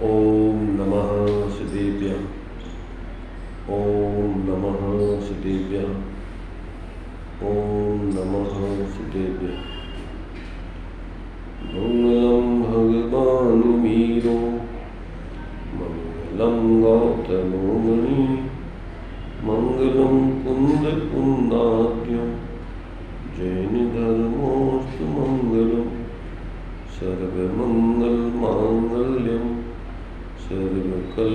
ओम नमः सिद्धेभ्यः। ओम नमः सिद्धेभ्यः। ओम नमः सिद्धेभ्यः। मंगलम भगवान वीरो मंगलम गौतमो मुनि मंगलम कुंद कुंदाद्यो जैन धर्मोस्तु मंगलम सर्वमंगल मांगल्यम सर्वकल्याणकारकम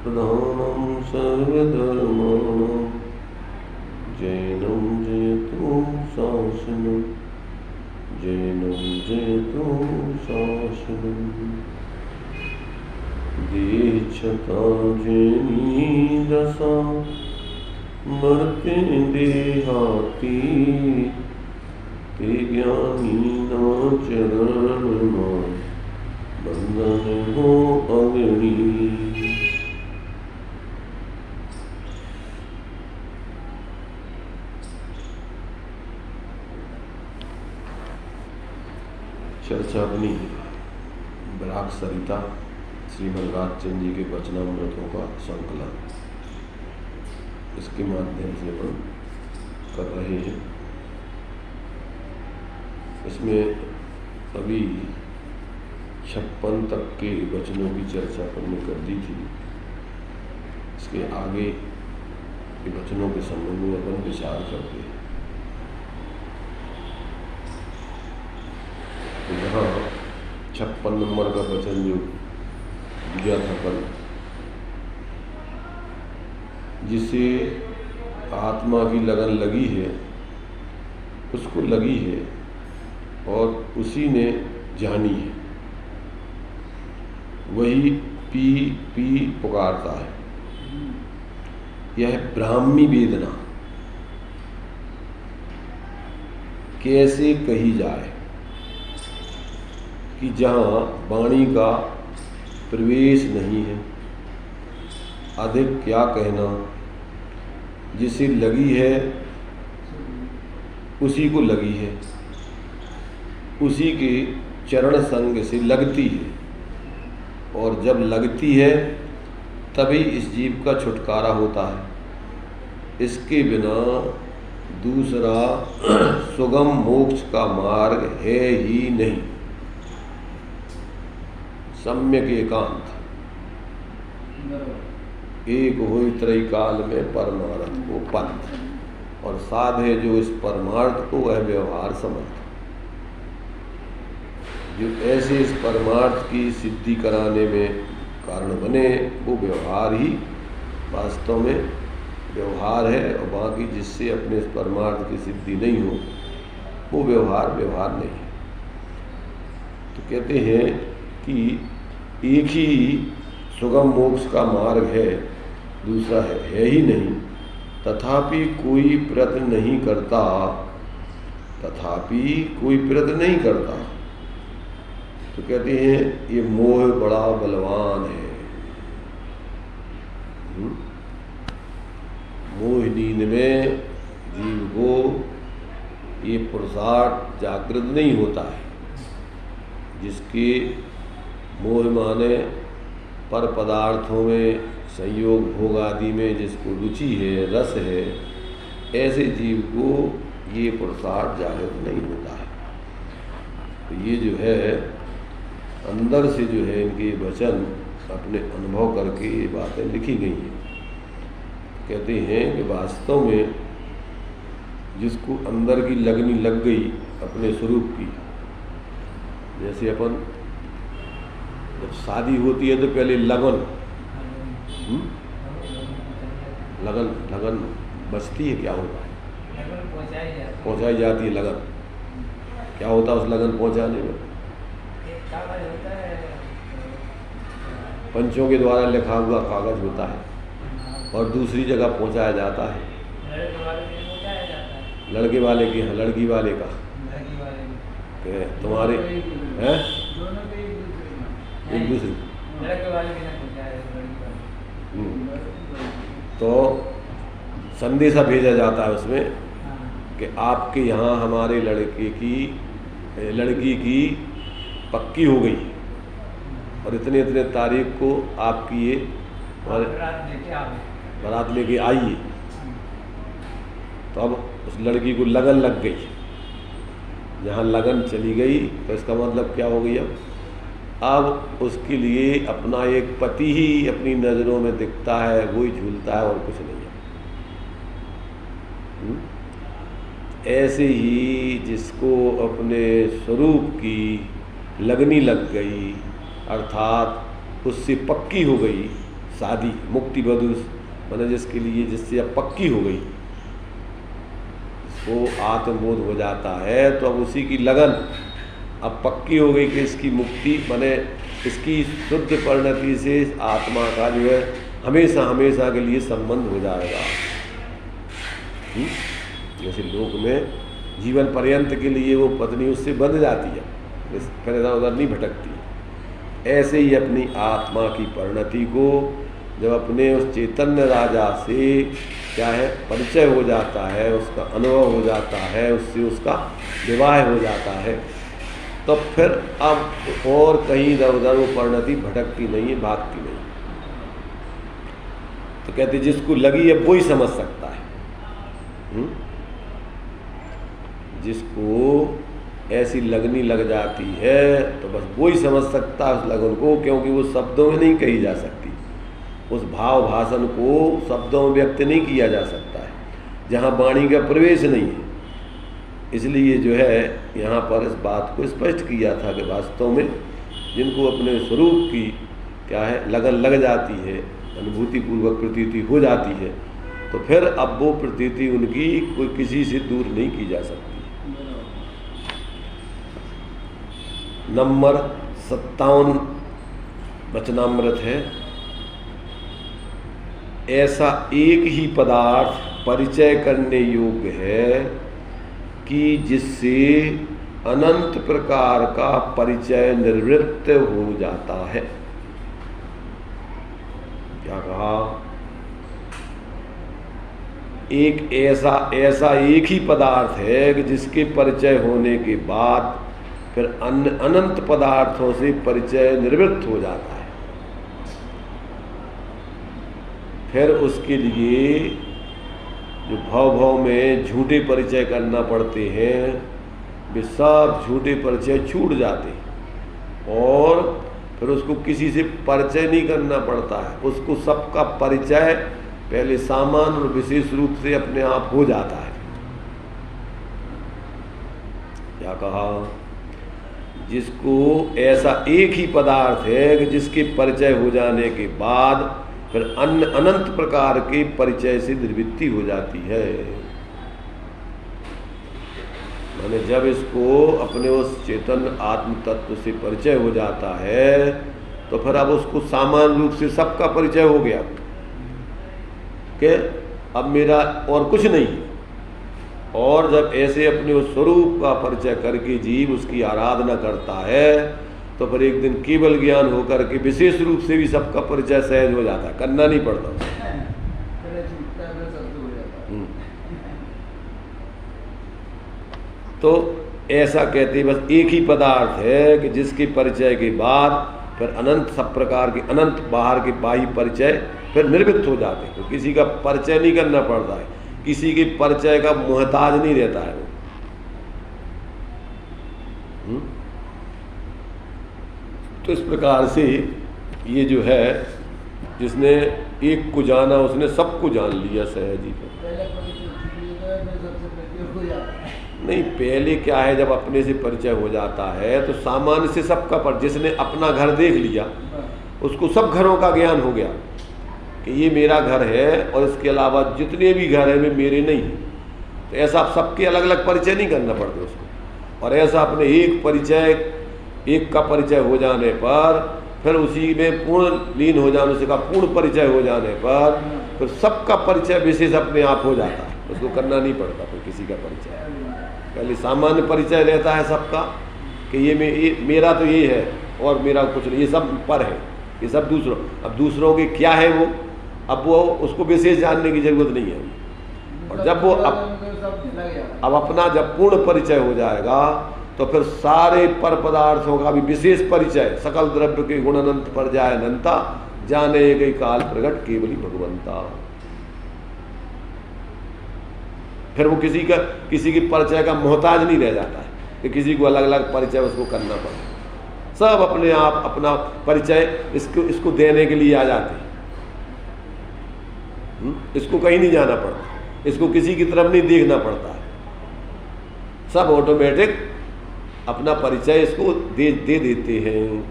प्रधानम सर्वधर्माणां जैनं जयतु शासनं जैनं जयतु शासनं देच्छता जैनी दशा मर्त्य देहाती ते ज्ञानी ना चरण बंधन हो अग्नि। चर्चा अपनी बराक सरिता श्रीमद् राजचंद्र जी के वचनामृतों का संकलन इसके माध्यम से हम कर रहे हैं। इसमें अभी 56 तक के वचनों की चर्चा हमने कर दी थी। इसके आगे के वचनों के संबंध में अपन विचार करते हैं। तो यहाँ 56 नंबर का वचन जो दिया था कल, जिसे आत्मा की लगन लगी है उसको लगी है और उसी ने जानी है, वही पी पी पुकारता है। यह ब्राह्मी वेदना कैसे कही जाए कि जहाँ वाणी का प्रवेश नहीं है, अधिक क्या कहना, जिसे लगी है उसी को लगी है, उसी के चरण संग से लगती है, और जब लगती है तभी इस जीव का छुटकारा होता है। इसके बिना दूसरा सुगम मोक्ष का मार्ग है ही नहीं। सम्यक एकांत एक होई त्रय काल में परमार्थ को पंथ, और साधे जो इस परमार्थ को वह व्यवहार समर्थ। जो ऐसे इस परमार्थ की सिद्धि कराने में कारण बने वो व्यवहार ही वास्तव में व्यवहार है, और बाकी जिससे अपने इस परमार्थ की सिद्धि नहीं हो वो व्यवहार नहीं है। तो कहते हैं कि एक ही सुगम मोक्ष का मार्ग है, दूसरा है ही नहीं। तथापि कोई प्रयत्न नहीं करता, तो कहते हैं ये मोह बड़ा बलवान है। मोह नींद में जीव को ये पुरुषार्थ जागृत नहीं होता है। जिसके मोह माने पर पदार्थों में संयोग भोग आदि में जिसको रुचि है, रस है, ऐसे जीव को ये पुरुषार्थ जागृत नहीं होता है। तो ये जो है अंदर से जो है इनके वचन अपने अनुभव करके ये बातें लिखी गई हैं। कहते हैं कि वास्तव में जिसको अंदर की लगनी लग गई अपने स्वरूप की, जैसे अपन जब शादी होती है तो पहले लगन बचती है, क्या होता है? पहुंचाई जाती है लगन। क्या होता है उस लगन पहुंचाने में? पंचों के द्वारा लिखा हुआ कागज होता है और दूसरी जगह पहुंचाया जाता है। लड़के वाले के, लड़की वाले का, तुम्हारे हैं एक दूसरे। तो संदेशा भेजा जाता है उसमें कि आपके यहाँ हमारे लड़की की पक्की हो गई, और इतने इतने तारीख को आपकी ये बारात लेके आइए। तो अब उस लड़की को लगन लग गई। जहाँ लगन चली गई तो इसका मतलब क्या हो गई? अब उसके लिए अपना एक पति ही अपनी नज़रों में दिखता है, वही झूलता है और कुछ नहीं है। ऐसे ही जिसको अपने स्वरूप की लगनी लग गई, अर्थात उससे पक्की हो गई शादी, मुक्ति बधू मतलब जिसके लिए जिससे अब पक्की हो गई, वो आत्मबोध हो जाता है, तो अब उसी की लगन अब पक्की हो गई कि इसकी मुक्ति बने, इसकी शुद्ध परिणति से आत्मा का जो है हमेशा हमेशा के लिए संबंध हो जाएगा। जैसे लोक में जीवन पर्यंत के लिए वो पत्नी उससे बंध जाती है, फिर इधर उधर नहीं भटकती। ऐसे ही अपनी आत्मा की परिणति को जब अपने उस चैतन्य राजा से क्या है परिचय हो जाता है, उसका अनुभव हो जाता है, उससे उसका विवाह हो जाता है, तो फिर अब और कहीं इधर उधर वो परिणति भटकती नहीं है, भागती नहीं। तो कहते जिसको लगी है वो ही समझ सकता है। जिसको ऐसी लगनी लग जाती है तो बस वो ही समझ सकता है उस लगन को, क्योंकि वो शब्दों में नहीं कही जा सकती। उस भाव भाषण को शब्दों में व्यक्त नहीं किया जा सकता है, जहाँ वाणी का प्रवेश नहीं है। इसलिए जो है यहाँ पर इस बात को स्पष्ट किया था कि वास्तव में जिनको अपने स्वरूप की क्या है लगन लग जाती है, अनुभूति पूर्वक प्रतीति हो जाती है, तो फिर अब वो प्रतीति उनकी कोई किसी से दूर नहीं की जा सकती। नंबर 57 वचनामृत है। ऐसा एक ही पदार्थ परिचय करने योग्य है कि जिससे अनंत प्रकार का परिचय निवृत्त हो जाता है। क्या कहा? एक ऐसा एक ही पदार्थ है कि जिसके परिचय होने के बाद फिर अनंत पदार्थों से परिचय निवृत्त हो जाता है। फिर उसके लिए जो भाव में झूठे परिचय करना पड़ते हैं, वे सब झूठे परिचय छूट जाते हैं और फिर उसको किसी से परिचय नहीं करना पड़ता है। उसको सबका परिचय पहले सामान्य और विशेष रूप से अपने आप हो जाता है। क्या कहा? जिसको ऐसा एक ही पदार्थ है कि जिसके परिचय हो जाने के बाद फिर अनंत प्रकार के परिचय से निवृत्ति हो जाती है। माने जब इसको अपने उस चेतन आत्म तत्व से परिचय हो जाता है तो फिर अब उसको सामान्य रूप से सबका परिचय हो गया कि अब मेरा और कुछ नहीं। और जब ऐसे अपने उस स्वरूप का परिचय करके जीव उसकी आराधना करता है तो फिर एक दिन केवल ज्ञान होकर के विशेष रूप से भी सबका परिचय सहज हो जाता है, करना नहीं पड़ता। तो ऐसा कहते बस एक ही पदार्थ है कि जिसके परिचय के बाद फिर अनंत सब प्रकार के अनंत बाहर के बाह्य परिचय फिर निर्वृत्त हो जाते हैं। तो किसी का परिचय नहीं करना पड़ता है, किसी के परिचय का मोहताज नहीं रहता है वो। तो इस प्रकार से ये जो है जिसने एक को जाना उसने सबको जान लिया सहज ही। नहीं, पहले क्या है जब अपने से परिचय हो जाता है तो सामान्य से सबका पर जिसने अपना घर देख लिया उसको सब घरों का ज्ञान हो गया कि ये मेरा घर है और इसके अलावा जितने भी घर हैं वे मेरे नहीं हैं। तो ऐसा आप सबके अलग अलग परिचय नहीं करना पड़ता उसको। और ऐसा अपने एक का परिचय हो जाने पर फिर उसी में पूर्ण लीन हो जाने से का पूर्ण परिचय हो जाने पर फिर सबका परिचय विशेष अपने आप हो जाता है, उसको करना नहीं पड़ता फिर किसी का परिचय। पहले सामान्य परिचय रहता है सबका कि ये मेरा तो ये है और मेरा कुछ नहीं, ये सब पर है, ये सब दूसरों। अब दूसरों के क्या है वो, अब वो उसको विशेष जानने की जरूरत नहीं है। और जब वो अब अपना जब पूर्ण परिचय हो जाएगा तो फिर सारे पर पदार्थों का भी विशेष परिचय, सकल द्रव्य के गुण अनंत पर जाए अनंता, जाने गई काल प्रगट केवली भगवंता। फिर वो किसी की परिचय का मोहताज नहीं रह जाता है कि किसी को अलग अलग परिचय उसको करना पड़े। सब अपने आप अपना परिचय इसको देने के लिए आ जाते हैं। इसको कहीं नहीं जाना पड़ता, इसको किसी की तरफ नहीं देखना पड़ता है, सब ऑटोमेटिक अपना परिचय इसको दे देते हैं।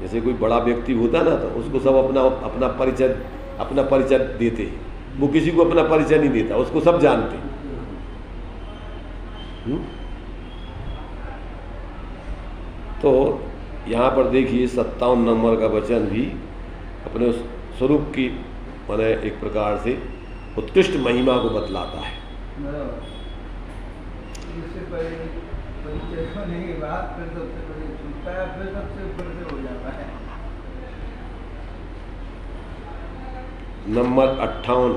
जैसे कोई बड़ा व्यक्ति होता है ना, तो उसको सब अपना परिचय देते हैं। वो किसी को अपना परिचय नहीं देता, उसको सब जानते हैं। तो यहाँ पर देखिए 57 नंबर का वचन भी अपने उस स्वरूप की माने एक प्रकार से उत्कृष्ट महिमा को बतलाता है। इससे पहले परिचय होने के बाद फिर सबसे पहले सुनता है, फिर सबसे ऊपर से हो जाता है। नंबर 58,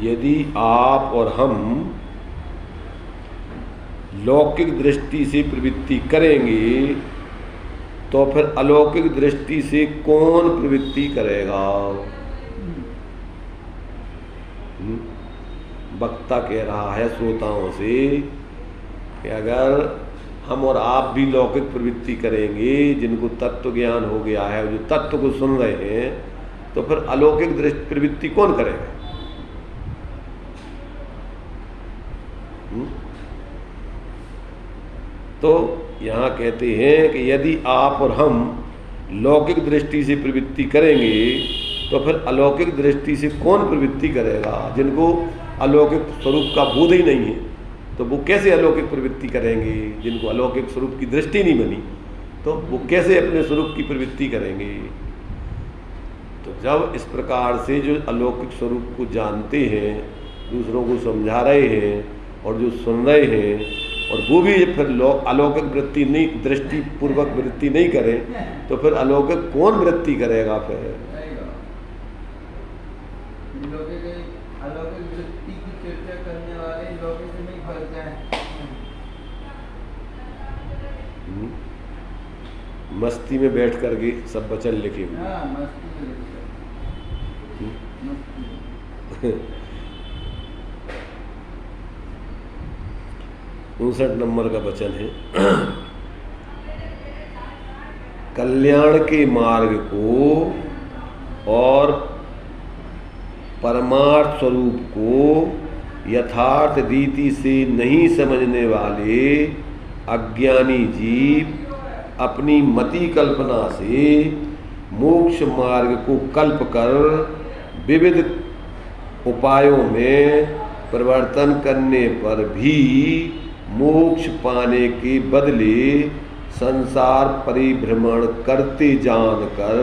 यदि आप और हम लौकिक दृष्टि से प्रवृत्ति करेंगे तो फिर अलौकिक दृष्टि से कौन प्रवृत्ति करेगा? वक्ता कह रहा है श्रोताओं से कि अगर हम और आप भी लौकिक प्रवृत्ति करेंगे, जिनको तत्व ज्ञान हो गया है, जो तत्व को सुन रहे हैं, तो फिर अलौकिक दृष्टि प्रवृत्ति कौन करेगा? तो यहाँ कहते हैं कि यदि आप और हम लौकिक दृष्टि से प्रवृत्ति करेंगे तो फिर अलौकिक दृष्टि से कौन प्रवृत्ति करेगा? जिनको अलौकिक स्वरूप का बोध ही नहीं है, तो वो कैसे अलौकिक प्रवृत्ति करेंगे? जिनको अलौकिक स्वरूप की दृष्टि नहीं बनी, तो वो कैसे अपने स्वरूप की प्रवृत्ति करेंगे? तो जब इस प्रकार से जो अलौकिक स्वरूप को जानते हैं, दूसरों को समझा रहे हैं और जो सुन रहे हैं, और वो भी फिर अलौकिक वृत्ति नहीं, दृष्टि पूर्वक वृत्ति नहीं करें, तो फिर अलौकिक कौन वृत्ति करेगा? फिर अलौकिक वृत्ति की चर्चा करने वाले लौकिक से नहीं फंस जाए। मस्ती में बैठ करके सब वचन लिखे हुए। हाँ, मस्ती में मस्ती। 59 नंबर का वचन है, कल्याण के मार्ग को और परमार्थ स्वरूप को यथार्थ रीति से नहीं समझने वाले अज्ञानी जीव अपनी मति कल्पना से मोक्ष मार्ग को कल्प कर विविध उपायों में परिवर्तन करने पर भी मोक्ष पाने के बदले संसार परिभ्रमण करते जानकर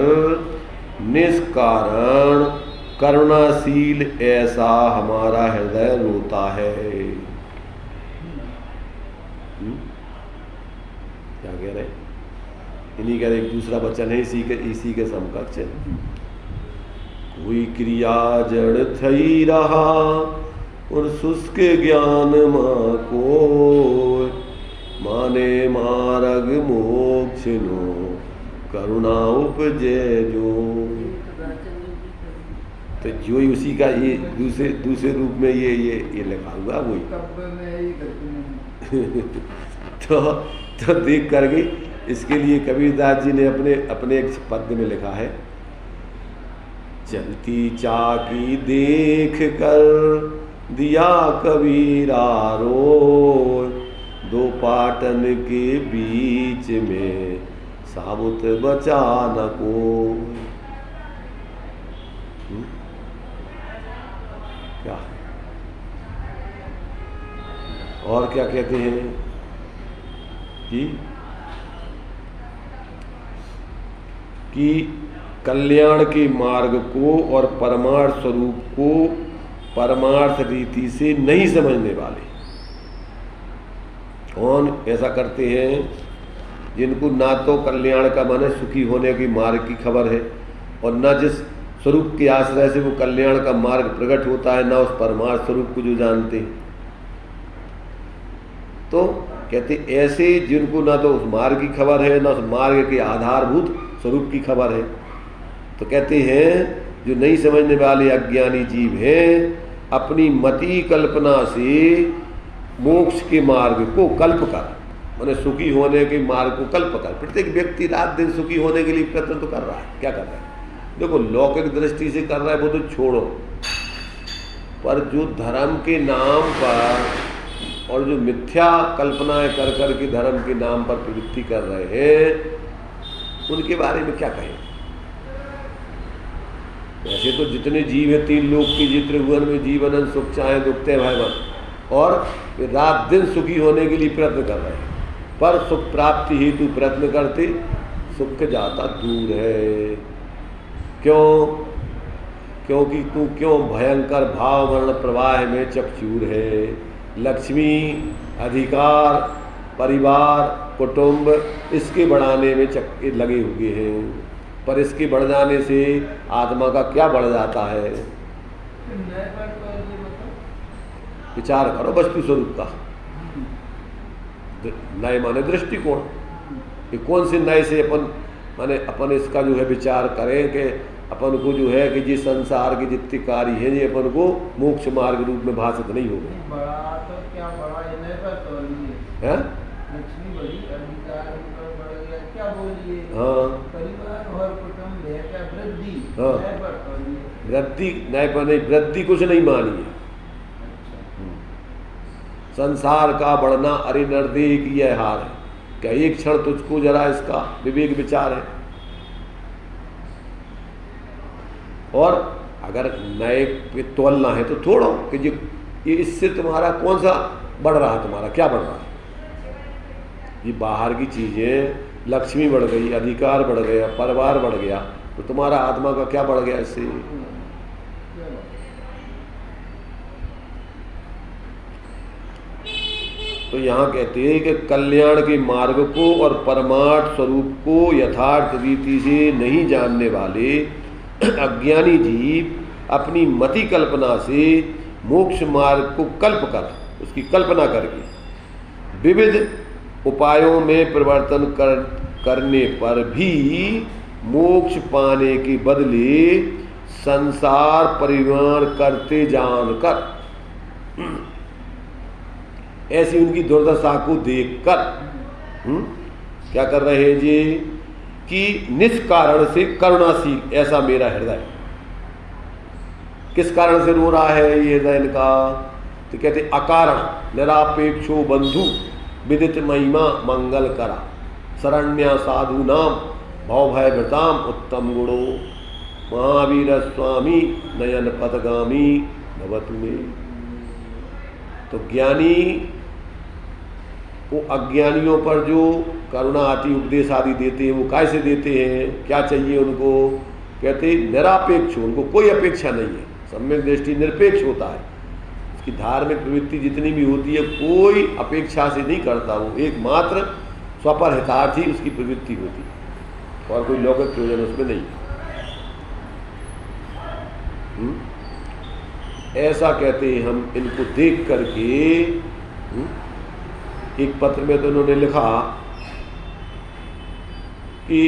निष्कारण करुणाशील ऐसा हमारा हृदय रोता है। क्या कह रहे? इन्हीं कह रहे, एक दूसरा वचन है इसी के समकक्ष है। कोई क्रिया जड़ थई रहा और शुष्क ज्ञान माँ को माने मार्ग मोक्ष नो करुणा उपजे जो। तो जो ही उसी का ये दूसरे रूप में ये लिखा हुआ वही। तो देख करके इसके लिए कबीरदास जी ने अपने एक पद्य में लिखा है, चलती चाकी देख कर दिया कबीरा रोय, दो पाटन के बीच में साबुत बचा न कोई। क्या और क्या कहते हैं कि कल्याण के मार्ग को और परमार्थ स्वरूप को परमार्थ रीति से नहीं समझने वाले कौन ऐसा करते हैं? जिनको ना तो कल्याण का माने सुखी होने की मार्ग की खबर है और न जिस स्वरूप के आश्रय से वो कल्याण का मार्ग प्रकट होता है, ना उस परमार्थ स्वरूप को जो जानते हैं। तो कहते ऐसे जिनको ना तो उस मार्ग की खबर है, ना उस मार्ग के आधारभूत स्वरूप की खबर है, तो कहते हैं जो नहीं समझने वाले अज्ञानी जीव हैं, अपनी मति कल्पना से मोक्ष के मार्ग को कल्प कर, माने सुखी होने के मार्ग को कल्प कर। प्रत्येक व्यक्ति रात दिन सुखी होने के लिए प्रयत्न तो कर रहा है। क्या कर रहा है? देखो लौकिक दृष्टि से कर रहा है वो तो छोड़ो, पर जो धर्म के नाम पर और जो मिथ्या कल्पनाएं कर कर के धर्म के नाम पर प्रवृत्ति कर रहे हैं, उनके बारे में क्या कहें? वैसे तो जितने जीव है, तीन लोक की जितने भुवन में जीवन सुख चाहे दुखते भयवन, और वे रात दिन सुखी होने के लिए प्रयत्न कर रहे हैं, पर सुख प्राप्ति हेतु प्रयत्न करते सुख जाता दूर है। क्यों? क्योंकि तू क्यों भयंकर भाव वर्ण प्रवाह में चकचूर है। लक्ष्मी, अधिकार, परिवार, कुटुंब इसके बढ़ाने में लगे हुए हैं, पर इसके बढ़ जाने से आत्मा का क्या बढ़ जाता है? विचार करो वस्तु स्वरूप का। नए माने दृष्टिकोण, ये कौन से नए से अपन इसका जो है विचार करें कि अपन को जो है कि जिस संसार के जितने कार्य हैं ये अपन को मोक्ष मार्ग रूप में भाषित नहीं होगा। बड़ा तो क्या बड़ा इन्हें पर तो है लक्ष्मी बड़ी, अधिकार बढ़ गया, क्या बोलिए? हाँ, परिवार और कुटुंब है क्या वृद्धि? हाँ, वृद्धि नए पर नहीं, वृद्धि कुछ नहीं मानी है। संसार का बढ़ना अरे नरदेह की यह हार है। क्या एक क्षण तुझको जरा इसका विवेक विचार है? और अगर नए पे तोलना है तो थोड़ो कि ये इससे तुम्हारा कौन सा बढ़ रहा है, तुम्हारा क्या बढ़ रहा है? ये बाहर की चीजें, लक्ष्मी बढ़ गई, अधिकार बढ़ गया, परिवार बढ़ गया, तो तुम्हारा आत्मा का क्या बढ़ गया इससे? तो यहाँ कहते हैं कि कल्याण के मार्ग को और परमार्थ स्वरूप को यथार्थ रीति से नहीं जानने वाले अज्ञानी जीव अपनी मति कल्पना से मोक्ष मार्ग को कल्प कर, उसकी कल्पना करके विविध उपायों में परिवर्तन करने पर भी मोक्ष पाने के बदले संसार परिवार करते जानकर, ऐसी उनकी दुर्दशा को देखकर क्या कर रहे हैं जी कि निष्कारण से करुणाशील, ऐसा मेरा हृदय। किस कारण से रो रहा है ये हृदय इनका? तो कहते अकारण निरापेक्षो बंधु विदित महिमा मंगल करा, शरण्य साधु नाम भव भय भृताम उत्तम गुणो, महावीर स्वामी नयन पदगामी भवतु में। तो ज्ञानी वो अज्ञानियों पर जो करुणा आती उपदेश आदि देते हैं, वो कैसे देते हैं? क्या चाहिए उनको? कहते निरापेक्ष, उनको कोई अपेक्षा नहीं है। सम्यक दृष्टि निरपेक्ष होता है, उसकी धार्मिक प्रवृत्ति जितनी भी होती है कोई अपेक्षा से नहीं करता, वो एकमात्र स्वपर हितार्थ ही उसकी प्रवृत्ति होती है और कोई लौकिक प्रयोजन उसमें नहीं। ऐसा कहते हैं हम इनको देख करके। एक पत्र में तो उन्होंने लिखा कि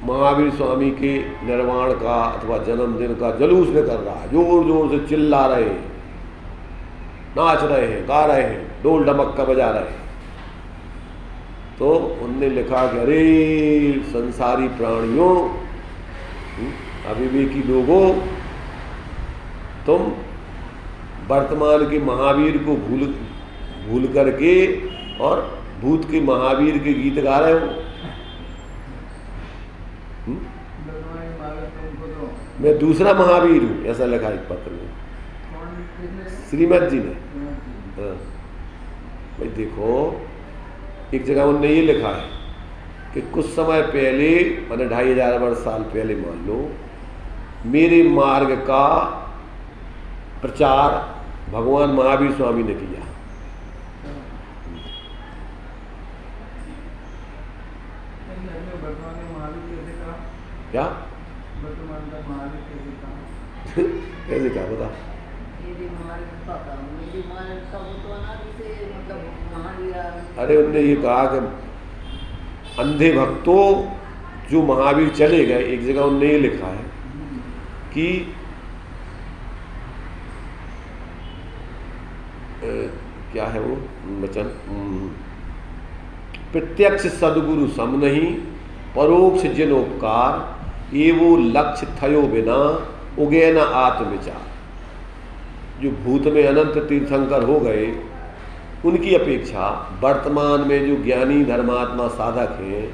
महावीर स्वामी के निर्वाण का अथवा जन्मदिन का जलूस निकल रहा है, जोर जोर से चिल्ला रहे हैं, नाच रहे हैं, गा रहे हैं, ढोल ढमक्का बजा रहे हैं। तो उनने लिखा कि अरे संसारी प्राणियों, अविवेकी लोगों, तुम वर्तमान के महावीर को भूल करके और भूत के महावीर के गीत गा रहे हो। मैं दूसरा महावीर हूँ, ऐसा लिखा एक पत्र में श्रीमद जी ने। हाँ भाई देखो, एक जगह उन्होंने ये लिखा है कि कुछ समय पहले, मैंने 2500 साल पहले मान लो, मेरे मार्ग का प्रचार भगवान महावीर स्वामी ने किया। क्या? कैसे क्या बता? अरे उनने ये कहा कि अंधे भक्तों जो महावीर चले गए, एक जगह उनने ये लिखा है कि क्या है वो वचन, प्रत्यक्ष सदगुरु सम नहीं, परोक्ष जिन उपकार, ये वो लक्ष्य थयो बिना उगे न आत्मविचार। जो भूत में अनंत तीर्थंकर हो गए, उनकी अपेक्षा वर्तमान में जो ज्ञानी धर्मात्मा साधक हैं,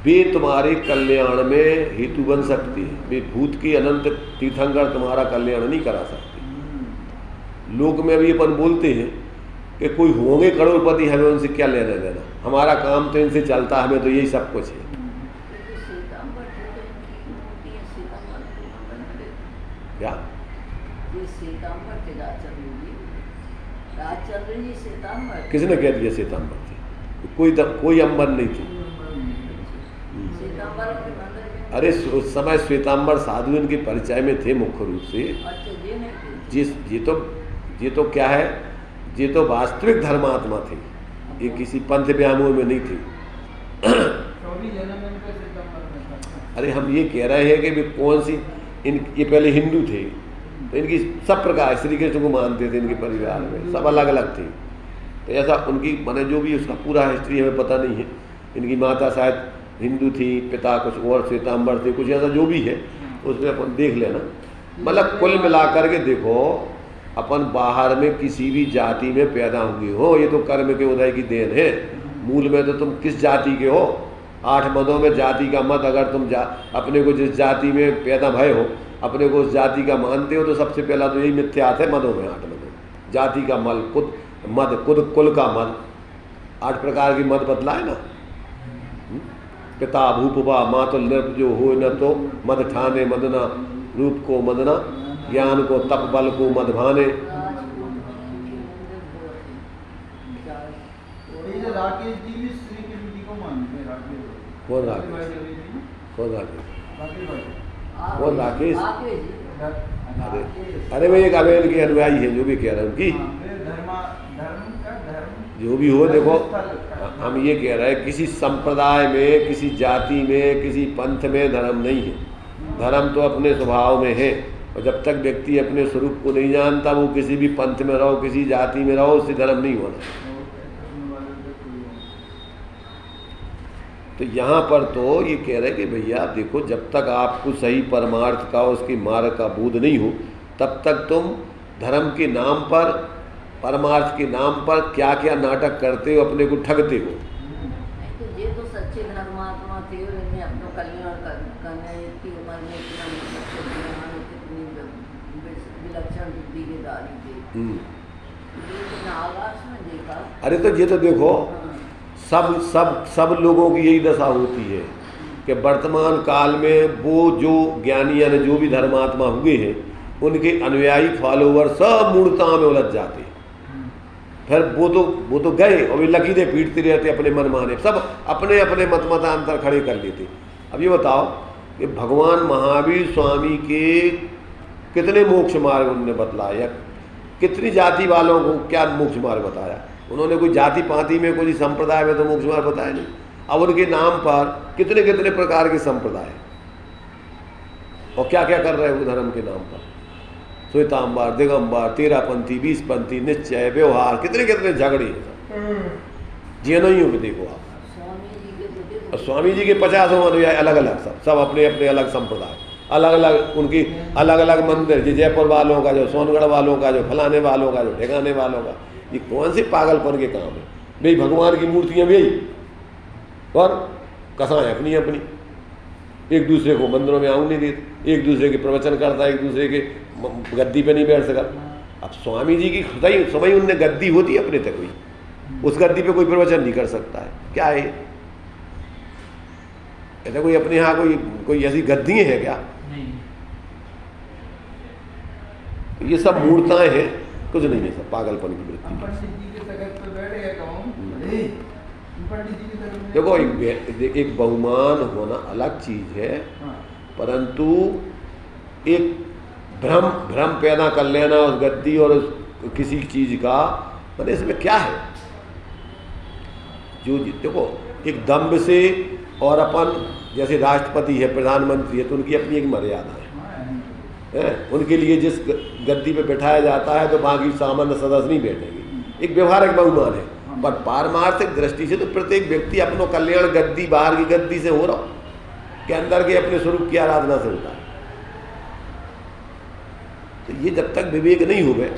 वे तुम्हारे कल्याण में हेतु बन सकते हैं। वे भूत की अनंत तीर्थंकर तुम्हारा कल्याण नहीं करा सकते। लोक में भी अपन बोलते हैं कि कोई होंगे करोड़पति, हमें उनसे क्या लेना देना, हमारा काम तो इनसे चलता, हमें तो यही सब कुछ है। क्या किसने कह दिया श्वेतांबर थी? कोई अंबर नहीं थी। अरे उस समय श्वेतांबर साधु इनके परिचय में थे मुख्य रूप से। ये तो क्या है, ये तो वास्तविक धर्मात्मा थे, ये किसी पंथ व्यामोह में नहीं थे। अरे हम ये कह रहे हैं कि वे कौन सी, ये पहले हिंदू थे, तो इनकी सब प्रकार श्री कृष्ण को मानते थे, इनके परिवार में सब अलग अलग थे। तो ऐसा उनकी माने जो भी उसका पूरा हिस्ट्री हमें पता नहीं है। इनकी माता शायद हिंदू थी, पिता कुछ और श्वेतांबर थे, कुछ ऐसा जो भी है उसमें अपन देख लेना। मतलब कुल मिलाकर के देखो, अपन बाहर में किसी भी जाति में पैदा हुए हो, ये तो कर्म के उदय की देन है। मूल में तो तुम किस जाति के हो, 8 मदों में जाति का मत, अगर तुम अपने को जिस जाति में पैदा भय हो, अपने को उस जाति का मानते हो, तो सबसे पहला तो यही मिथ्यात है मदों में। 8 मदों, जाति का मल, खुद कुल का मल, 8 प्रकार की मद बतलाए ना। पिता भूपवा मातुल नृप जो हो न तो, मद ठाने मदना, रूप को मदना, ज्ञान को तप बल को मद भाने। राकेश जी भी श्री कृष्ण जी को मानते हैं। कौन राकेश? कौन राकेश? अरे भाई एक अवेल के अनुयायी है, जो भी कह रहे हैं उनकी जो भी हो। देखो हम ये कह रहे हैं, किसी संप्रदाय में, किसी जाति में, किसी पंथ में धर्म नहीं है। धर्म तो अपने स्वभाव में है, और जब तक व्यक्ति अपने स्वरूप को नहीं जानता, वो किसी भी पंथ में रहो, किसी जाति में रहो, उससे धर्म नहीं होना। तो यहाँ पर तो ये कह रहे कि भैया देखो, जब तक आपको सही परमार्थ का, उसके मार्ग का बोध नहीं हो, तब तक तुम धर्म के नाम पर, परमार्थ के नाम पर क्या क्या नाटक करते हो, अपने को ठगते हो। तो ये तो सच्चे धर्मात्मा थे, और इन्हें अपना कल्याण करने की उम्र में कितनी विलक्षण बुद्धि के दारी थे। आकाश में देखा। अरे तो ये तो देखो, सब लोगों की यही दशा होती है कि वर्तमान काल में वो जो ज्ञानी यानी जो भी धर्मात्मा हुए हैं, उनके अनुयायी फॉलोवर सब मूर्ता में उलझ जाते। फिर वो तो गए और वे लकीरें पीटते रहते अपने मन माने, सब अपने अपने मतांतर खड़े कर लेते। अब ये बताओ कि भगवान महावीर स्वामी के कितने मोक्ष मार्ग उन्होंने बतलाया, कितनी जाति वालों को क्या मोक्ष मार्ग बताया। उन्होंने कोई जाति पाति में, कोई संप्रदाय में तो मोक्ष मार्ग बताया नहीं। अब उनके नाम पर कितने कितने प्रकार के संप्रदाय, और क्या क्या कर रहे हैं वो धर्म के नाम पर। श्वेतांबर, दिगंबर, 13पंथी, 20पंथी, निश्चय, व्यवहार, कितने कितने झगड़े हैं। जीनोइयों में देखो आप, स्वामी जी के 50 अनुयायी अलग अलग, सब अपने अपने अलग संप्रदाय, अलग अलग उनकी अलग अलग मंदिर, जो जयपुर वालों का, जो सोनगढ़ वालों का, जो फलाने वालों का, जो ठिकाने वालों का। ये कौन से पागलपन के काम है भाई। भगवान की मूर्तियाँ भी यही, और कसाएं अपनी अपनी, एक दूसरे को मंदिरों में आऊँ नहीं देते, एक दूसरे के प्रवचन करता, एक दूसरे के गद्दी पे नहीं बैठ सका। अब स्वामी जी की खुदाई समय उनने गद्दी होती है अपने तक हुई, उस गद्दी पे कोई प्रवचन नहीं कर सकता है। क्या है ऐसा? कोई अपने यहाँ कोई ऐसी गद्दी है क्या? ये सब मूर्ताएं हैं, कुछ नहीं है, सब पागलपन की वृत्ति। देखो एक बहुमान होना अलग चीज है, परंतु एक भ्रम पैदा कर लेना उस गद्दी और उस किसी चीज़ का, मतलब इसमें क्या है? जो देखो, एक दम्भ से, और अपन जैसे राष्ट्रपति है, प्रधानमंत्री है, तो उनकी अपनी एक मर्यादा है। उनके लिए जिस गद्दी पे बैठाया जाता है तो बाकी सामान्य सदस्य नहीं बैठेंगे, एक व्यवहारिक बहुमान है। पर पारमार्थिक दृष्टि से तो प्रत्येक व्यक्ति अपनो कल्याण गद्दी, बाहर की गद्दी से हो रहा के अंदर के अपने स्वरूप की आराधना से होता है। तो ये जब तक विवेक नहीं हो गए,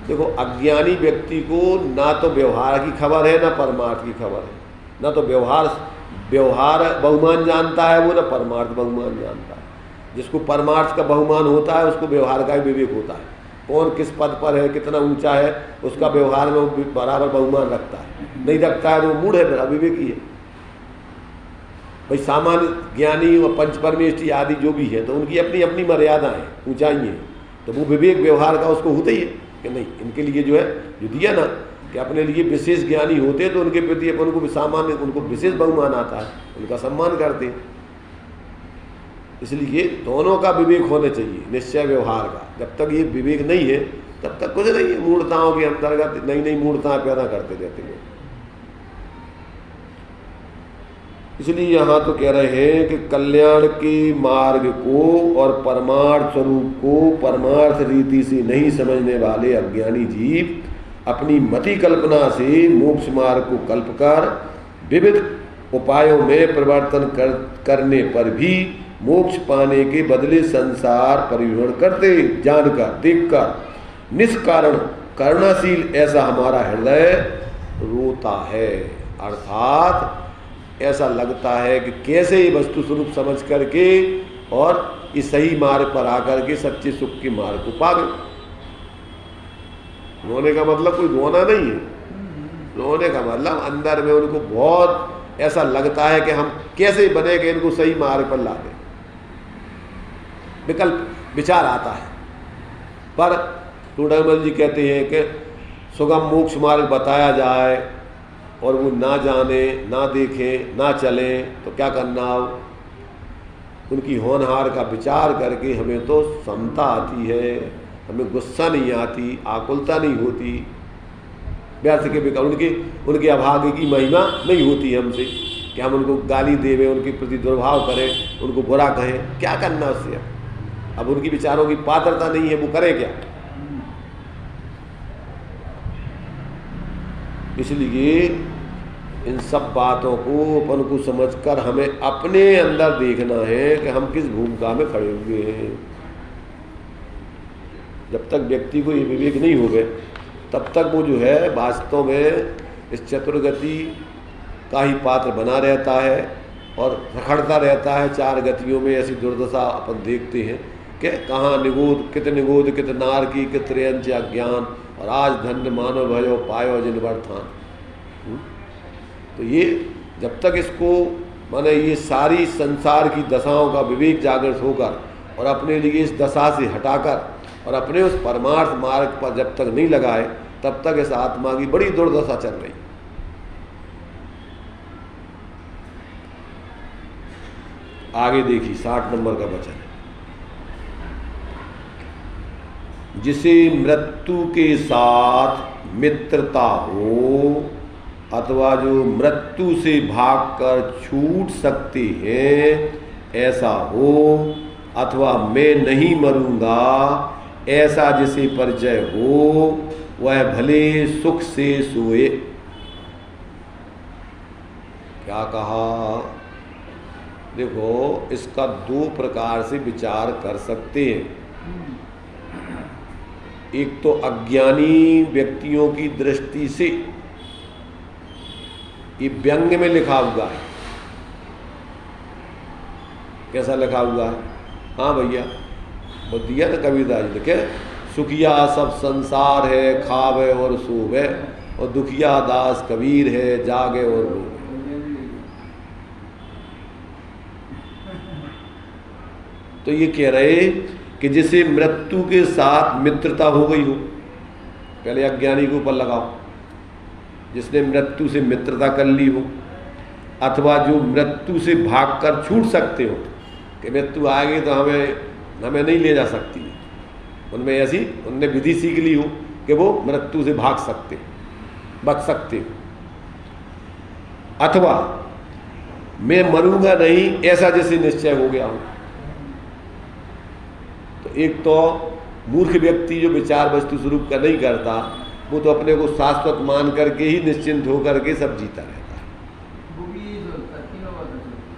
देखो अज्ञानी व्यक्ति को ना तो व्यवहार की खबर है, ना परमार्थ की खबर है, ना तो व्यवहार बहुमान जानता है वो, ना परमार्थ बहुमान जानता है। जिसको परमार्थ का बहुमान होता है उसको व्यवहार का भी विवेक होता है। कौन किस पद पर है, कितना ऊंचा है, उसका व्यवहार में वो बराबर बहुमान रखता है। नहीं रखता है तो वो मूढ़ है, फिर अविवेकी है। भाई सामान्य ज्ञानी और पंच परमेष्ठी आदि जो भी है, तो उनकी अपनी अपनी मर्यादाएं, ऊंचाई हैं, तो वो विवेक व्यवहार का उसको होता ही है कि नहीं, इनके लिए जो है जो दिया ना कि अपने लिए विशेष ज्ञानी होते तो उनके प्रति अपन को सामान्य, उनको विशेष बहुमान आता है, उनका सम्मान करते हैं। इसलिए दोनों का विवेक होना चाहिए, निश्चय व्यवहार का। जब तक ये विवेक नहीं है तब तक कुछ नहीं है, मूढ़ताओं के अंतर्गत नई नई मूढ़ताएं पैदा करते रहते हैं। इसलिए यहाँ तो कह रहे हैं कि कल्याण के मार्ग को और परमार्थ स्वरूप को परमार्थ रीति से नहीं समझने वाले अज्ञानी जीव अपनी मति कल्पना से मोक्ष मार्ग को कल्प कर विविध उपायों में परिवर्तन करने पर भी मोक्ष पाने के बदले संसार परिभ्रमण करते जानकर देखकर निष्कारण करुणाशील ऐसा हमारा हृदय रोता है। अर्थात ऐसा लगता है कि कैसे ये वस्तु स्वरूप समझ करके और इस सही मार्ग पर आकर के सच्चे सुख के मार्ग को पा गए। रोने का मतलब कोई रोना नहीं है, रोने का मतलब अंदर में उनको बहुत ऐसा लगता है कि हम कैसे बने कि इनको सही मार्ग पर ला दें। विकल्प विचार आता है, पर टूडरमल जी कहते हैं कि सुगम मोक्ष मार्ग बताया जाए और वो ना जाने, ना देखें, ना चलें तो क्या करना हो? उनकी होनहार का विचार करके हमें तो समता आती है, हमें गुस्सा नहीं आती, आकुलता नहीं होती, व्यर्थ के विकल्प उनके अभागे की महिमा नहीं होती हमसे कि हम उनको गाली देवें, उनके प्रति दुर्भाव करें, उनको बुरा कहें। क्या करना उससे? अब उनकी विचारों की पात्रता नहीं है, वो करें क्या? इसलिए इन सब बातों को अपन को समझकर हमें अपने अंदर देखना है कि हम किस भूमिका में खड़े हुए हैं। जब तक व्यक्ति को ये विवेक नहीं हो गए तब तक वो जो है वास्तव में इस चतुर्गति का ही पात्र बना रहता है और रखड़ता रहता है। चार गतियों में ऐसी दुर्दशा अपन देखते हैं कि कहाँ निगोद कित नार की कित त्रियंच अज्ञान और आज धन्य मानव भयो पायो जिन बर्थान। तो ये जब तक इसको माने ये सारी संसार की दशाओं का विवेक जागृत होकर और अपने लिए इस दशा से हटाकर और अपने उस परमार्थ मार्ग पर जब तक नहीं लगाए तब तक इस आत्मा की बड़ी दुर्दशा चल रही। आगे देखिए 60 नंबर का वचन। जिसे मृत्यु के साथ मित्रता हो अथवा जो मृत्यु से भागकर छूट सकते हैं ऐसा हो, अथवा मैं नहीं मरूंगा ऐसा जिसे परिचय हो, वह भले सुख से सोए। क्या कहा? देखो इसका दो प्रकार से विचार कर सकते हैं। एक तो अज्ञानी व्यक्तियों की दृष्टि से ये व्यंग में लिखा हुआ है। कैसा लिखा हुआ है? हाँ भैया वो दिया ना कविता जी लिखे, सुखिया सब संसार है खावे और सोवे और दुखिया दास कबीर है जागे और रोवे। तो ये कह रहे कि जिसे मृत्यु के साथ मित्रता हो गई हो, पहले अज्ञानी के ऊपर लगाओ, जिसने मृत्यु से मित्रता कर ली हो, अथवा जो मृत्यु से भागकर छूट सकते हो कि मृत्यु आएगी तो हमें नहीं ले जा सकती, उनमें ऐसी उनने विधि सीख ली हो कि वो मृत्यु से भाग सकते, बच सकते। अथवा मैं मरूंगा नहीं ऐसा जैसे निश्चय हो गया हो। तो एक तो मूर्ख व्यक्ति जो विचार वस्तु स्वरूप का नहीं करता, वो तो अपने को शाश्वत मान करके ही निश्चिंत होकर के सब जीता रहता है।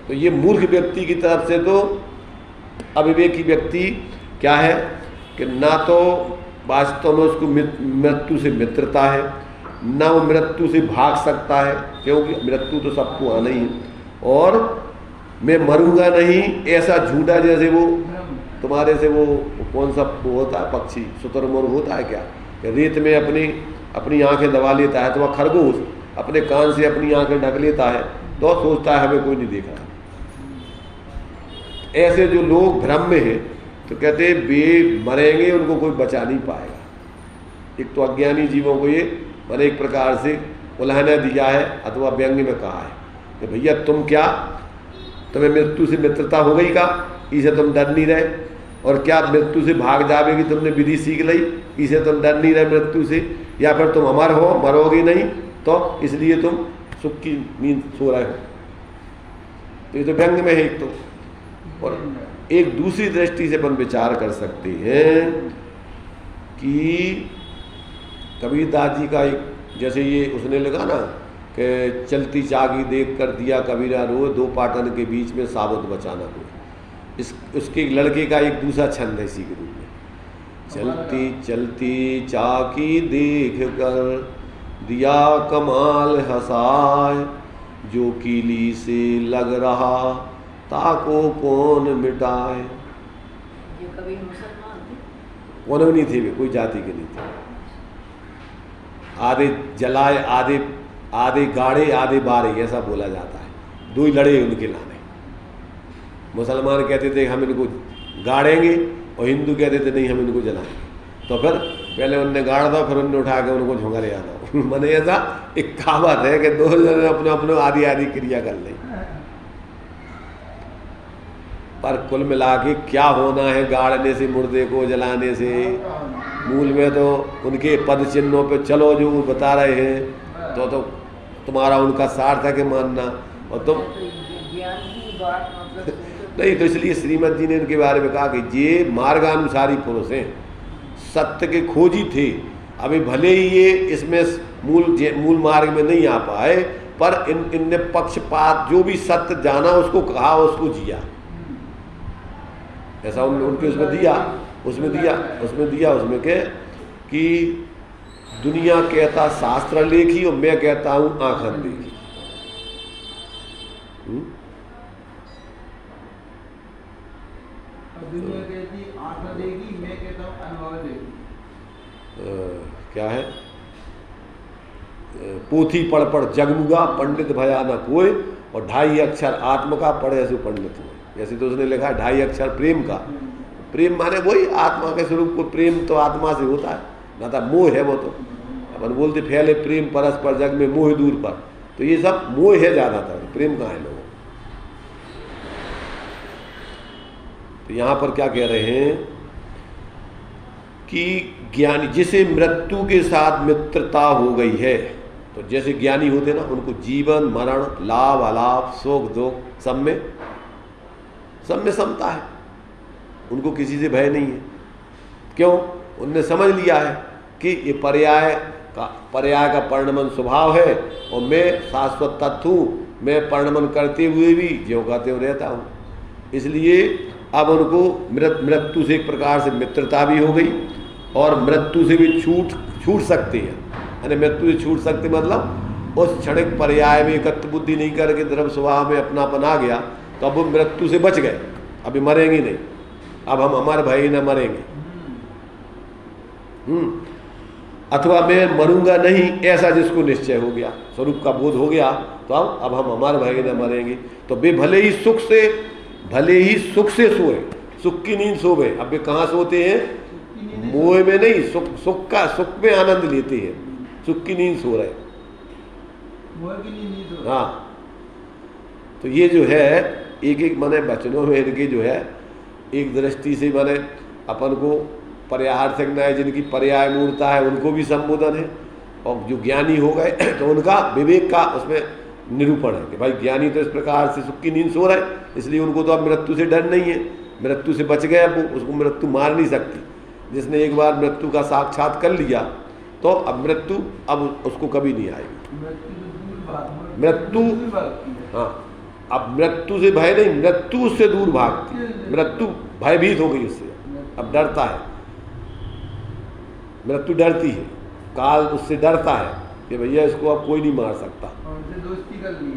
तो ये मूर्ख व्यक्ति की तरफ से तो अविवेकी व्यक्ति क्या है कि ना तो वास्तव में उसको मृत्यु से मित्रता है, ना वो मृत्यु से भाग सकता है, क्योंकि मृत्यु तो सबको आना ही है। और मैं मरूंगा नहीं ऐसा झूठा, जैसे वो तुम्हारे से वो कौन सा वो होता है पक्षी, शुतुरमुर्ग होता है क्या, कि रेत में अपनी आंखें दबा लेता है, तो वह खरगोश अपने कान से अपनी आंखें ढक लेता है, तो सोचता है हमें कोई नहीं देख रहा। ऐसे जो लोग भ्रम में हैं, तो कहते हैं वे मरेंगे, उनको कोई बचा नहीं पाएगा। एक तो अज्ञानी जीवों को ये मैंने एक प्रकार से उल्हाना दिया है, अथवा व्यंग्य में कहा है कि भैया तुम क्या, तुम्हें मृत्यु से मित्रता हो गई का, इसे तुम डर नहीं रहे, और क्या मृत्यु से भाग जावेगी, तुमने विधि सीख ली, इसे तुम डर नहीं रहे मृत्यु से, या फिर तुम अमर हो, मरोगे नहीं, तो इसलिए तुम सुख की नींद सो रहे हो। तो ये तो व्यंग्य में है एक तो। और एक दूसरी दृष्टि से अपन विचार कर सकते हैं कि कबीरदास जी का एक, जैसे ये उसने लिखा ना कि चलती चागी देख कर दिया कबीरा रोए, दो पाटन के बीच में साबुत बचाना हो। उसके एक लड़के का एक दूसरा छंद है इसी के रूप में, चलती चलती चाकी देख कर दिया कमाल हंसाए, जो कीली से लग रहा ताको कौन मिटाए। ये कभी मुसलमान थे? कौन नहीं थे वे, कोई जाति के नहीं थे। आधे जलाए, आधे गाड़े, आधे बारे, ऐसा बोला जाता है। दो ही लड़े उनके लाने। मुसलमान कहते थे हम इनको गाड़ेंगे, और हिंदू कहते थे नहीं हम इनको जलाएंगे। तो फिर पहले उनने गाड़ दो, फिर उनने उठा के उनको झोंगरे आ दो। मैंने ऐसा एक कहावत है कि दो जने अपने अपने आधी आधी क्रिया कर लें। पर कुल मिला के क्या होना है गाड़ने से, मुर्दे को जलाने से, मूल में तो उनके पद चिन्हों पे चलो जो वो बता रहे हैं, तो तुम्हारा उनका सार्थक है मानना। और तुम ज्ञान की बात मतलब नहीं, तो इसलिए श्रीमद जी ने उनके बारे में कहा कि ये मार्गानुसारी पुरुष हैं, सत्य के खोजी थे। अभी भले ही ये इसमें मूल मार्ग में नहीं आ पाए, पर इनने पक्षपात जो भी सत्य जाना उसको कहा, उसको जिया। ऐसा उनके उसमें दिया उसमें के कि दुनिया कहता शास्त्र लेखी और मैं कहता हूँ आँखन देखी। दुनिया कहती आँख देगी, मैं कहता हूँ अनुभव देगी। क्या है, पोथी पढ़ पढ़ जगमुगा, पंडित भया न कोई, और 2.5 अक्षर आत्म का पढ़े ऐसे पंडित हुए। जैसे तो उसने लिखा 2.5 अक्षर प्रेम का। प्रेम माने वही आत्मा के स्वरूप को, प्रेम तो आत्मा से होता है ना, था मोह है वो। तो अपन बोलते फैले प्रेम परस्पर जग में मोह दूर पर, तो ये सब मोह है ज़्यादातर, प्रेम कहाँ है लोगों। तो यहाँ पर क्या कह रहे हैं कि ज्ञानी जिसे मृत्यु के साथ मित्रता हो गई है, तो जैसे ज्ञानी होते ना, उनको जीवन मरण, लाभ अलाभ, सुख दुख सब में समता है, उनको किसी से भय नहीं है। क्यों? उनने समझ लिया है कि ये पर्याय का परिणमन स्वभाव है, और मैं शाश्वत तत्व हूँ, मैं परिणमन करते हुए भी ज्यों का त्यों रहता हूँ। इसलिए अब उनको मृत्यु से एक प्रकार से मित्रता भी हो गई, और मृत्यु से भी छूट सकते हैं। यानी मृत्यु से छूट सकते मतलब उस क्षणिक पर्याय में एकत्र बुद्धि नहीं करके द्रव्य स्वभाव में अपनापन आ गया, तो अब वो मृत्यु से बच गए, अभी मरेंगे नहीं, अब हम हमारे भाई न मरेंगे। अथवा मैं मरूंगा नहीं ऐसा जिसको निश्चय हो गया, स्वरूप का बोध हो गया, तो अब हम हमारे भाई न मरेंगे। तो वे भले ही सुख से सोए, सुख की नींद सो गए। अब वे कहाँ सोते हैं? मोह में नहीं, सुख में आनंद लेते हैं, सुख की नींद सो रहे, मोह की नींद सो रहे। हाँ। तो ये जो है एक माने वचनों में इनके जो है एक दृष्टि से माने अपन को पर्यायार्थक न्याय जिनकी पर्याय मूर्ता है उनको भी संबोधन है, और जो ज्ञानी हो गए तो उनका विवेक का उसमें निरूपण है कि भाई ज्ञानी तो इस प्रकार से सुख की नींद सो रहे, इसलिए उनको तो अब मृत्यु से डर नहीं है, मृत्यु से बच गए, अब वो उसको मृत्यु मार नहीं सकती। जिसने एक बार मृत्यु का साक्षात कर लिया तो अब मृत्यु अब उसको कभी नहीं आएगी। मृत्यु, हाँ, अब मृत्यु से भय नहीं, मृत्यु उससे दूर भागती, मृत्यु भयभीत हो गई उससे, अब डरता है, मृत्यु डरती है, काल उससे डरता है कि भैया इसको अब कोई नहीं मार सकता। दोस्ती कर ली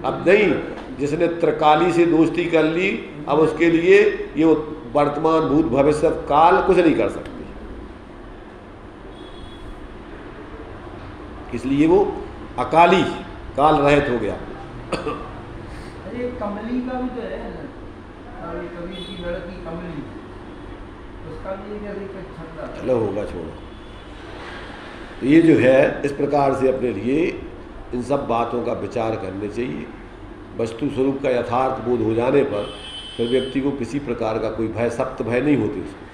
अब नहीं, जिसने त्रिकाली से दोस्ती कर ली अब उसके लिए ये वर्तमान भूत भविष्य काल कुछ नहीं कर सकते, इसलिए वो अकाली काल रहित हो गया। अरे कमली का भी तो है ना, कबीर की लड़की कमली, उसका भी एक छंदा चलो होगा, छोड़ो। तो ये जो है इस प्रकार से अपने लिए इन सब बातों का विचार करने चाहिए। वस्तु स्वरूप का यथार्थ बोध हो जाने पर फिर व्यक्ति को किसी प्रकार का कोई भय, सप्त भय नहीं होती उसको,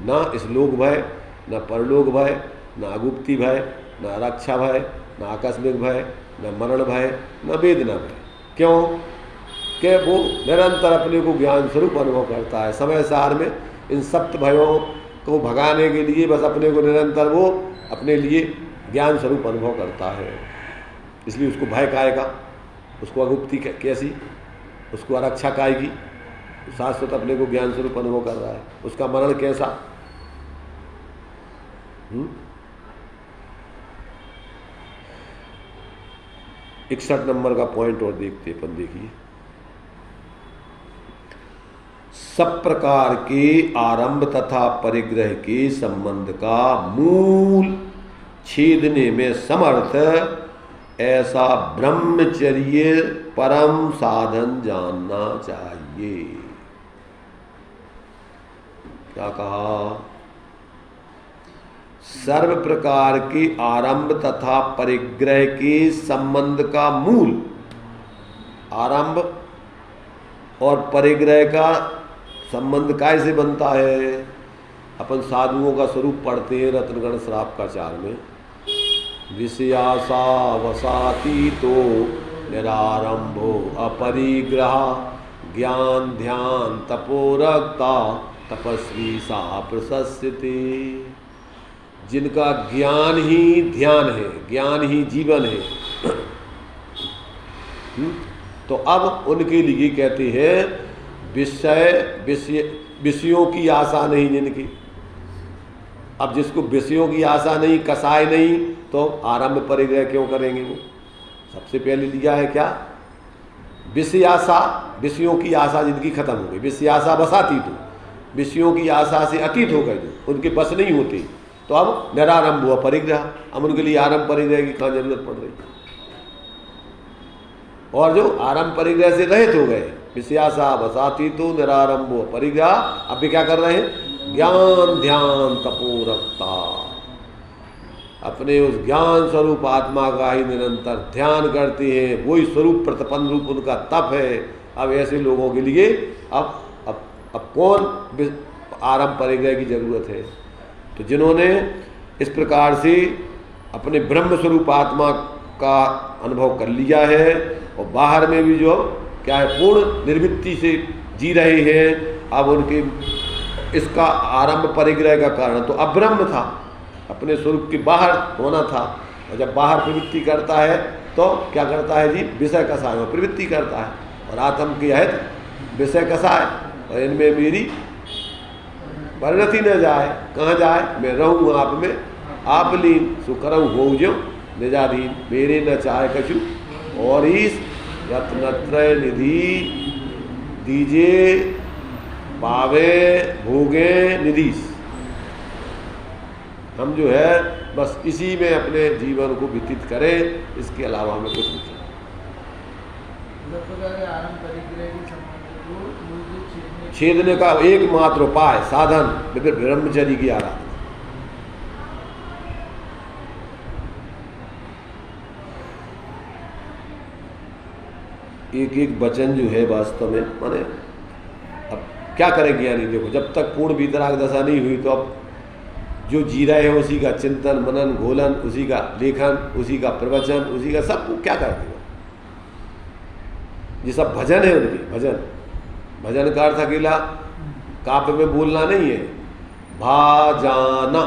ना इस लोक भय, ना परलोक भय, ना अगुप्ती भय, ना रक्षा भय, ना आकस्मिक भय, ना मरण भय, ना वेदना भय। क्यों? कि वो निरंतर अपने को ज्ञान स्वरूप अनुभव करता है। समय सार में इन सप्त भयों को भगाने के लिए बस अपने को निरंतर वो अपने लिए ज्ञान स्वरूप अनुभव करता है, इसलिए उसको भय काएगा, उसको अगुप्ती कैसी, उसको आरक्षा काएगी, शाश्वत अपने को ज्ञान स्वरूप अनुभव कर रहा है। उसका मरण कैसा, 61 नंबर का पॉइंट और देखते अपन, देखिए। सब प्रकार के आरंभ तथा परिग्रह के संबंध का मूल छेदने में समर्थ ऐसा ब्रह्मचर्य परम साधन जानना चाहिए। क्या कहा? सर्व प्रकार के आरंभ तथा परिग्रह के संबंध का मूल, आरंभ और परिग्रह का संबंध कैसे बनता है? अपन साधुओं का स्वरूप पढ़ते हैं रत्नगण श्रावकाचार में, विषयासा वसाती तो निरारंभो अपरिग्रह ज्ञान ध्यान तपोरक्ता तपस्वी सा प्रशस्यते। जिनका ज्ञान ही ध्यान है, ज्ञान ही जीवन है, तो अब उनके लिए कहते हैं विषयों की आशा नहीं जिनकी। अब जिसको विषयों की आशा नहीं, कसाय नहीं, तो आरंभ परिग्रह क्यों करेंगे? वो सबसे पहले लिया है क्या? विषय आशा, विषयों की आशा जिनकी खत्म हो गई, विषय आशा बसाती तो विषयों की आशा से अतीत हो गए, जो उनके बस नहीं होते, तो अब निरारंभ हुआ परिग्रह। अब उनके लिए आरंभ परिग्रह की कहाँ जरूरत पड़ रही? और जो आरंभ परिग्रह से रहित हो गए, विषयासा बसाती तो निरारंभ हुआ परिग्रह, अब भी क्या कर रहे हैं? ज्ञान ध्यान तपोरक्ता, अपने उस ज्ञान स्वरूप आत्मा का ही निरंतर ध्यान करते हैं, वही स्वरूप प्रतपन रूप उनका तप है। अब ऐसे लोगों के लिए अब कौन आरंभ परिग्रह की जरूरत है? तो जिन्होंने इस प्रकार से अपने ब्रह्म स्वरूप आत्मा का अनुभव कर लिया है और बाहर में भी जो क्या है पूर्ण निर्वृत्ति से जी रहे हैं, अब उनके इसका आरंभ परिग्रह का कारण तो अब्रह्म था, अपने स्वरूप के बाहर होना था। और जब बाहर प्रवृत्ति करता है तो क्या करता है जी? विषय कसाय में प्रवृत्ति करता है, और आत्म के अहित विषय कसाय, और इनमें मेरी परिणति न जाए। कहाँ जाए? मैं रहूँ आप में, आप लीन सुकरऊ हो जो निजाधीन, मेरे न चाहे कछु और इस रत्नत्रय निधि दीजिए पावे भोगे निधीश। हम जो है बस इसी में अपने जीवन को व्यतीत करें, इसके अलावा हमें कुछ नहीं चाहिए। छेदने का एकमात्र उपाय साधन ब्रह्मचर्य की आराधना। एक एक वचन जो है वास्तव में माने अब क्या करे ज्ञानी? देखो जब तक पूर्ण वीतराग दशा नहीं हुई तो अब जो जी रहे हैं उसी का चिंतन मनन घोलन, उसी का लेखन, उसी का प्रवचन, उसी का सब क्या करते हो? ये सब भजन है उनके, भजन। भजन का अर्थ अकेला काव्य में बोलना नहीं है, भाजाना।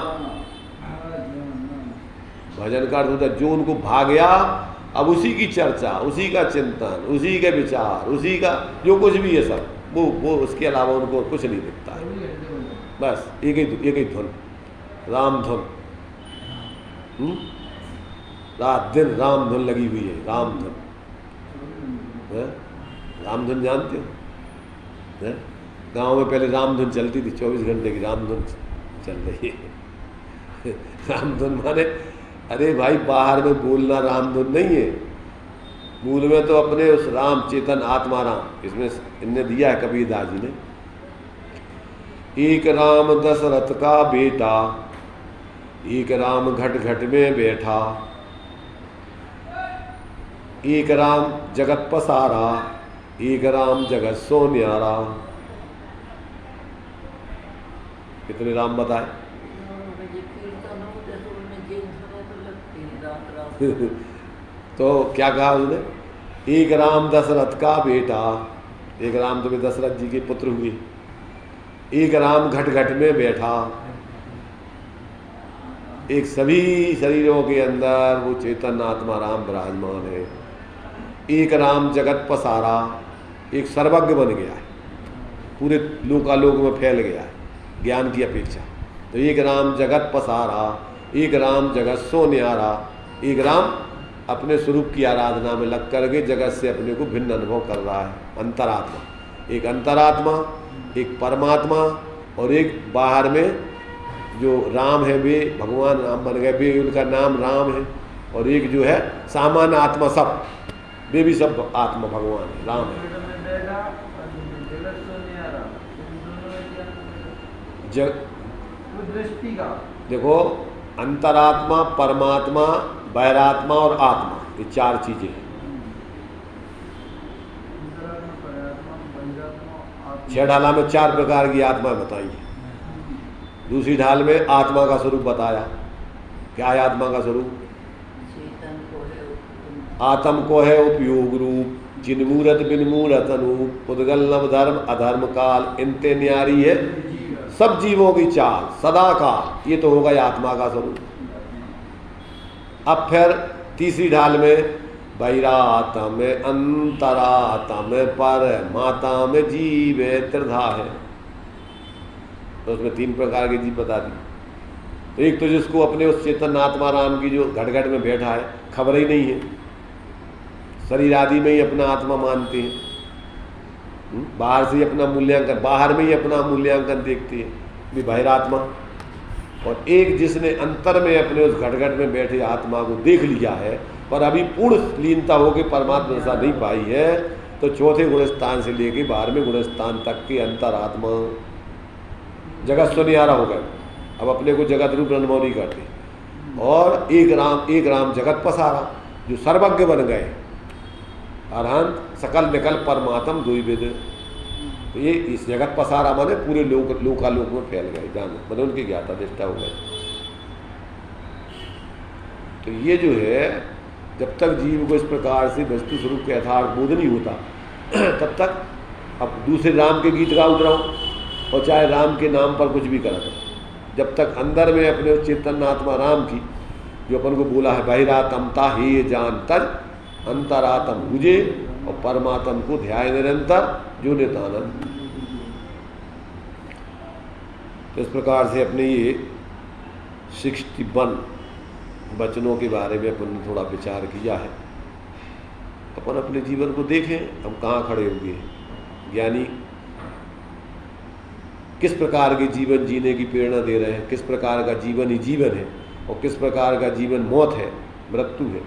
भजन का अर्थ होता है जो उनको भा गया, अब उसी की चर्चा, उसी का चिंतन, उसी के विचार, उसी का जो कुछ भी है सब वो उसके अलावा उनको कुछ नहीं दिखता है। बस एक ही धुन, राम धुन। रात दिन राम धुन लगी हुई है, राम धुन। राम धुन जानते हो? गांव में पहले राम धुन चलती थी, 24 घंटे की राम धुन चल रही है। राम धुन माने अरे भाई बाहर में बोलना राम धुन नहीं है, मूल में तो अपने उस राम चेतन आत्मा राम, इसमें इनने दिया है कबीर दास जी ने। एक राम दशरथ का बेटा, एक राम घट घट में बैठा, एक राम जगत पसारा, एक राम जगत सो न्यारा। कितने राम बताए? तो क्या कहा उसने? एक राम दशरथ का बेटा, एक राम तो दशरथ जी के पुत्र हुए, एक राम घट घट में बैठा, एक सभी शरीरों के अंदर वो चेतन आत्मा राम विराजमान है। एक राम जगत पसारा, एक सर्वज्ञ बन गया है, पूरे लोकालोक में फैल गया है ज्ञान की अपेक्षा। तो एक राम जगत पसारा, एक राम जगत सो न्यारा, एक राम अपने स्वरूप की आराधना में लग करके जगत से अपने को भिन्न अनुभव कर रहा है। अंतरात्मा, एक अंतरात्मा, एक परमात्मा, और एक बाहर में जो राम है वे भगवान राम बन गए, वे उनका नाम राम है। और एक जो है सामान्य आत्मा, सब वे भी सब आत्मा भगवान है, राम है। दृष्टि का देखो अंतरात्मा, परमात्मा, बहिरात्मा और आत्मा, ये चार चीजें हैं। 6 ढाला में 4 प्रकार की आत्मा बताई है। दूसरी ढाल में आत्मा का स्वरूप बताया। क्या है आत्मा का स्वरूप? आत्म को है उपयोग रूप, जिनमूरत बिनमूरत अनूप, उद्गल नव धर्म अधर्म काल, इनते न्यारी है सब जीवों की चाल, सदा काल। ये तो होगा ये आत्मा का स्वरूप। अब फिर तीसरी ढाल में बहिरातम, अंतरातम, परमात्म में जीव त्रिधा है। तो उसमें 3 प्रकार के जीव बता दी। तो एक तो जिसको अपने उस चेतन आत्मा राम की जो घट घट में बैठा है खबर ही नहीं है, शरीर आदि में ही अपना आत्मा मानते हैं, बाहर से ही अपना मूल्यांकन, बाहर में ही अपना मूल्यांकन देखते हैं, भी बहिरात्मा। और एक जिसने अंतर में अपने उस घट घट में बैठे आत्मा को देख लिया है पर अभी पूर्ण लीनता होकर परमात्मा दशा नहीं पाई है, तो चौथे गुणस्थान से लेके 12वें गुणस्थान तक के अंतरात्मा जगत सुनियारा हो गए। अब अपने को जगत रूप अनुभव नहीं करते। और एक राम जगत पसारा, जो सर्वज्ञ बन गए, अरहंत सकल निकल परमात्म द्विविद। तो ये इस जगत पसारा माने पूरे लोकालोक में फैल गए, जान मैंने उनकी ज्ञाता निष्ठा हो गई। तो ये जो है जब तक जीव को इस प्रकार से वस्तु स्वरूप के यथार्थ बोध नहीं होता तब तक अब दूसरे राम के गीत गाउत रहो और चाहे राम के नाम पर कुछ भी करत रहो। जब तक अंदर में अपने उस चेतन आत्मा राम की जो अपन को बोला है बहिरातमता ही जान तज अंतरात्म मुझे, और परमात्म को ध्याय निरंतर जो नितानंद। तो इस प्रकार से अपने ये 61 वचनों के बारे में अपन ने थोड़ा विचार किया है। अपन अपने जीवन को देखें हम कहाँ खड़े हुए हैं। ज्ञानी किस प्रकार के जीवन जीने की प्रेरणा दे रहे हैं, किस प्रकार का जीवन ही जीवन है और किस प्रकार का जीवन मौत है, मृत्यु है।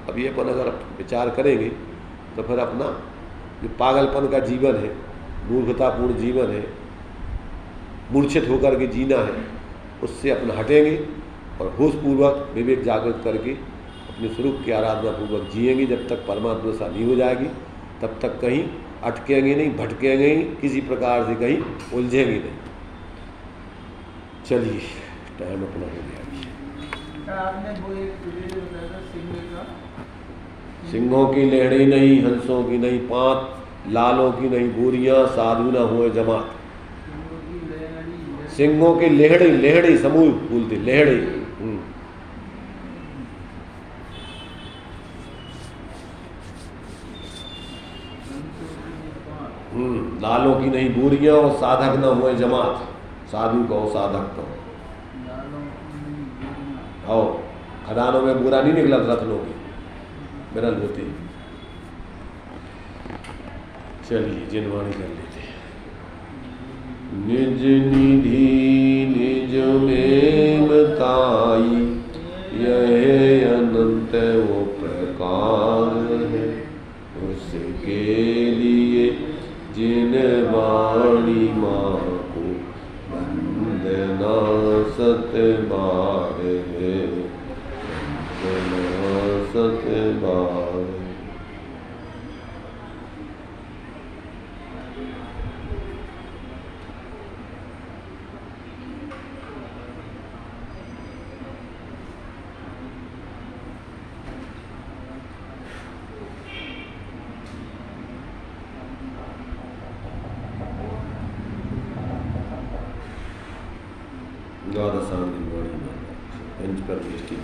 अब ये अपन अगर विचार करेंगे तो फिर अपना जो पागलपन का जीवन है, मूर्खतापूर्ण जीवन है, मूर्छित होकर के जीना है, उससे अपन हटेंगे और होशपूर्वक विवेक जागृत करके अपने स्वरूप की आराधना पूर्वक जिएंगे। जब तक परमात्मा सा नहीं हो जाएगी तब तक कहीं अटकेंगे नहीं, भटकेंगे नहीं, किसी प्रकार से कहीं उलझेंगे नहीं। चलिए टाइम अपना हो गया अभी। आपने वो एक वीडियो बताया था सिंह का, सिंहों की लेहड़ी नहीं, हंसों की नहीं पात, लालों की नहीं बूरियां, साधु न हुए जमात। सिंहों की लहड़ी, सिंहों की लेहड़ी, लेहड़ी समूह बोलते लेहड़ी। लालों की नहीं बूरियां और साधक न हुए जमात। साधु कहो साधक कहो। लालों की गोलियां, आओ खदानों में बुरा नहीं निकला रत्नों की मिरल होती। चलिए जिनवाणी कर लेते हैं। निज निधि निज में बताई, यह अनंत वो प्रकार है, उसके लिए जिन वाणी माँ को वंदना सत बार है, वंदना सत बार। द्वादशांग पंच परमेष्टि।